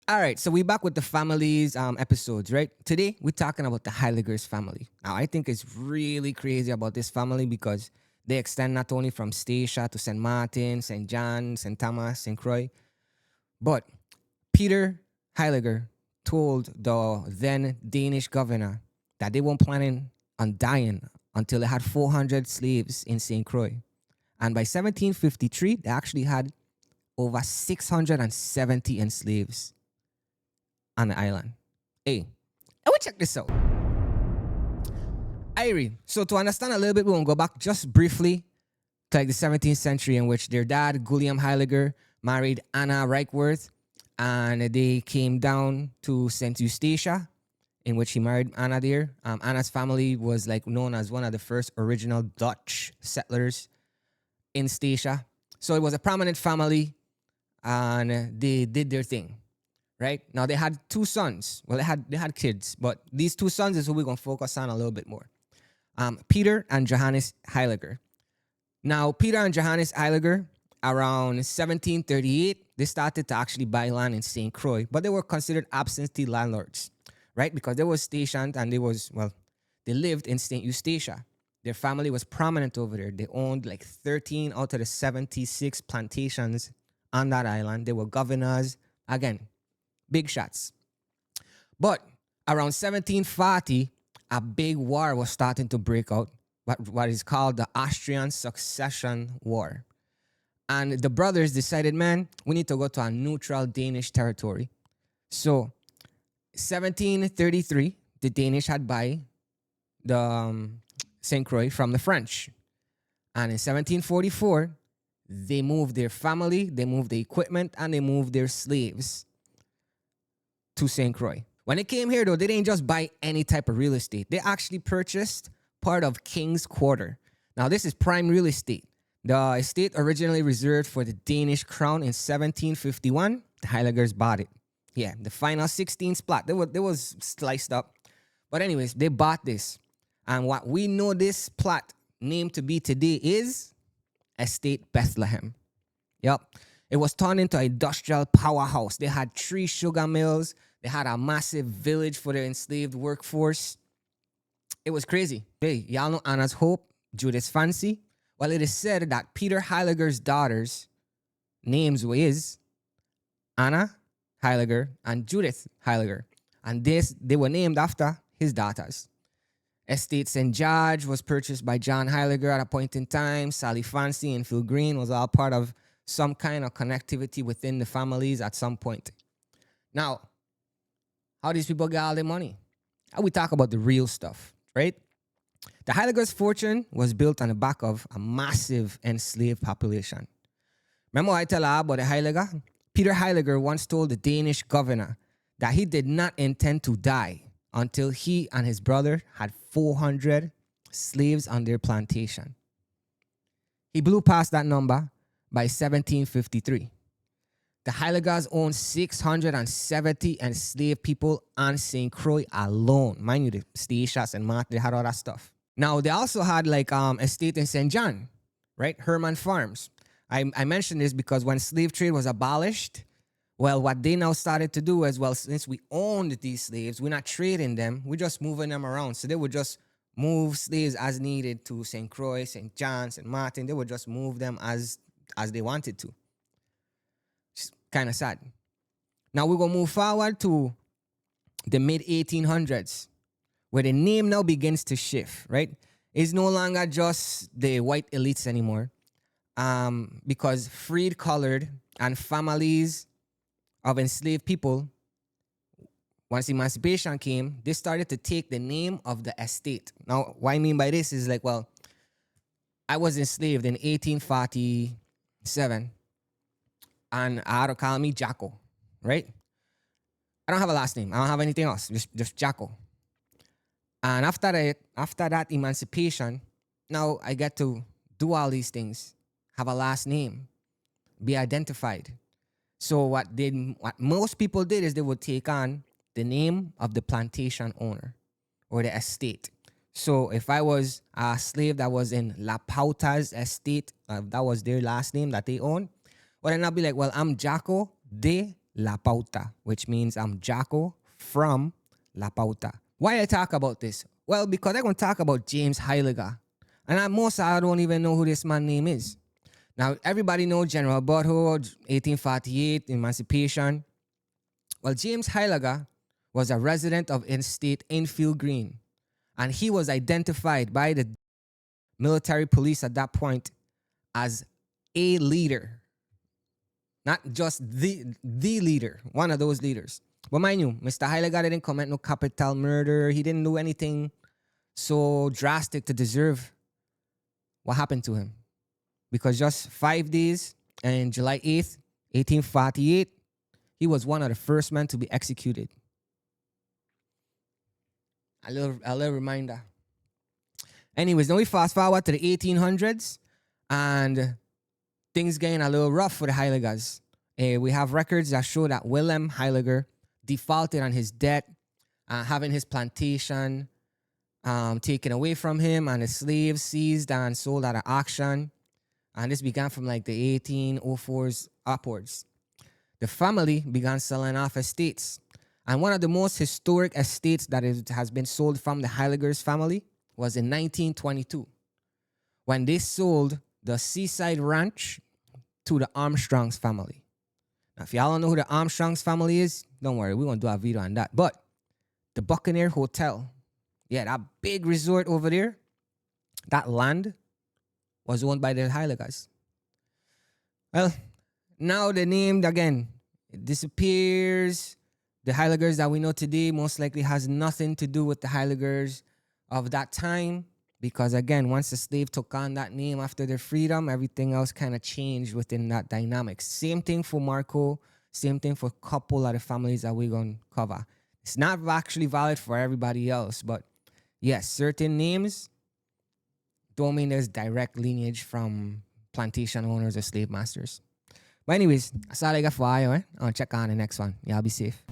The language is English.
All right, so we back with the families episodes, right? Today we're talking about the Heyligers family. Now I think it's really crazy about this family because they extend not only from Statia to St. Martin, St. John, St. Thomas, St. Croix, but Peter Heyliger told the then Danish governor that they weren't planning on dying until they had 400 slaves in St. Croix. And by 1753, they actually had over 670 enslaved on the island. Hey, I will check this out. Irie. So to understand a little bit, we're gonna go back just briefly to like the 17th century in which their dad, Guilliam Heyliger, married Anna Reichworth, and they came down to St. Eustatius, in which he married Anna there. Anna's family was like known as one of the first original Dutch settlers in Statia. So it was a prominent family, and they did their thing. Right? Now they had two sons. Well, they had kids, but these two sons is who we're gonna focus on a little bit more. Peter and Johannes Heyliger. Now, Peter and Johannes Heyliger, around 1738, they started to actually buy land in St. Croix, but they were considered absentee landlords, right? Because they were stationed and they lived in St. Eustatius. Their family was prominent over there. They owned like 13 out of the 76 plantations on that island. They were governors. Again, big shots. But around 1740, a big war was starting to break out, what is called the Austrian Succession War. And the brothers decided, man, we need to go to a neutral Danish territory. So 1733, the Danish had buy the St. Croix from the French. And in 1744, they moved their family, they moved the equipment, and they moved their slaves to St. Croix. When they came here, though, they didn't just buy any type of real estate. They actually purchased part of King's Quarter. Now, this is prime real estate. The estate originally reserved for the Danish crown in 1751. The Heyligers bought it. Yeah, the final 16 plot. They was sliced up. But anyways, they bought this. And what we know this plot name to be today is Estate Bethlehem. Yep. It was turned into an industrial powerhouse. They had 3 sugar mills. They had a massive village for their enslaved workforce. It was crazy. Hey, y'all know Anna's Hope, Judith's Fancy? Well, it is said that Peter Heyliger's daughters' names is Anna Heyliger and Judith Heyliger. And they were named after his daughters. Estate St. George was purchased by John Heyliger at a point in time. Sally Fancy and Phil Green was all part of some kind of connectivity within the families at some point. Now, how these people get all their money? How we talk about the real stuff, right? The Heyligers' fortune was built on the back of a massive enslaved population. Remember I tell you about the Heyliger? Peter Heyliger once told the Danish governor that he did not intend to die until he and his brother had 400 slaves on their plantation. He blew past that number by 1753. The Heyligers owned 670 enslaved people on St. Croix alone. Mind you, the Statias and Martin, they had all that stuff. Now, they also had like estate in St. John, right? Herman Farms. I mentioned this because when slave trade was abolished, well, what they now started to do is, well, since we owned these slaves, we're not trading them, we're just moving them around. So they would just move slaves as needed to St. Croix, St. John, St. Martin. They would just move them as they wanted to. Kind of sad. Now we're going to move forward to the mid-1800s, where the name now begins to shift, right? It's no longer just the white elites anymore, because freed, colored, and families of enslaved people, once emancipation came, they started to take the name of the estate. Now, what I mean by this is like, well, I was enslaved in 1847, and I had to call me Jacko, right? I don't have a last name. I don't have anything else. Just Jacko. And after that emancipation, now I get to do all these things, have a last name, be identified. So what most people did is they would take on the name of the plantation owner or the estate. So if I was a slave that was in La Pauta's estate, that was their last name that they owned, well, then I'll be like, well, I'm Jacko de La Pauta, which means I'm Jacko from La Pauta. Why I talk about this? Well, because I'm going to talk about James Heyliger. And I don't even know who this man's name is. Now, everybody knows General Butterhood, 1848, Emancipation. Well, James Heyliger was a resident of Estate Enfield Green. And he was identified by the military police at that point as a leader. Not just the leader, one of those leaders. But mind you, Mr. Heyliger didn't commit no capital murder. He didn't do anything so drastic to deserve what happened to him. Because just 5 days and July 8th, 1848, he was one of the first men to be executed. A little reminder. Anyways, then we fast forward to the 1800s and things getting a little rough for the Heyligers. We have records that show that Guilliam Heyliger defaulted on his debt, having his plantation taken away from him and his slaves seized and sold at an auction. And this began from like the 1804s upwards. The family began selling off estates. And one of the most historic estates that has been sold from the Heyligers family was in 1922, when they sold the Seaside Ranch to the Armstrongs family. Now, if y'all don't know who the Armstrongs family is, don't worry, we're going to do a video on that. But the Buccaneer Hotel, yeah, that big resort over there, that land was owned by the Heyligers. Well, now the name, again, it disappears. The Heyligers that we know today most likely has nothing to do with the Heyligers of that time. Because again, once the slave took on that name after their freedom, everything else kind of changed within that dynamic. Same thing for Marco. Same thing for a couple of the families that we're going to cover. It's not actually valid for everybody else. But yes, certain names don't mean there's direct lineage from plantation owners or slave masters. But anyways, that's all I got for you. I'll check on the next one. Y'all be safe.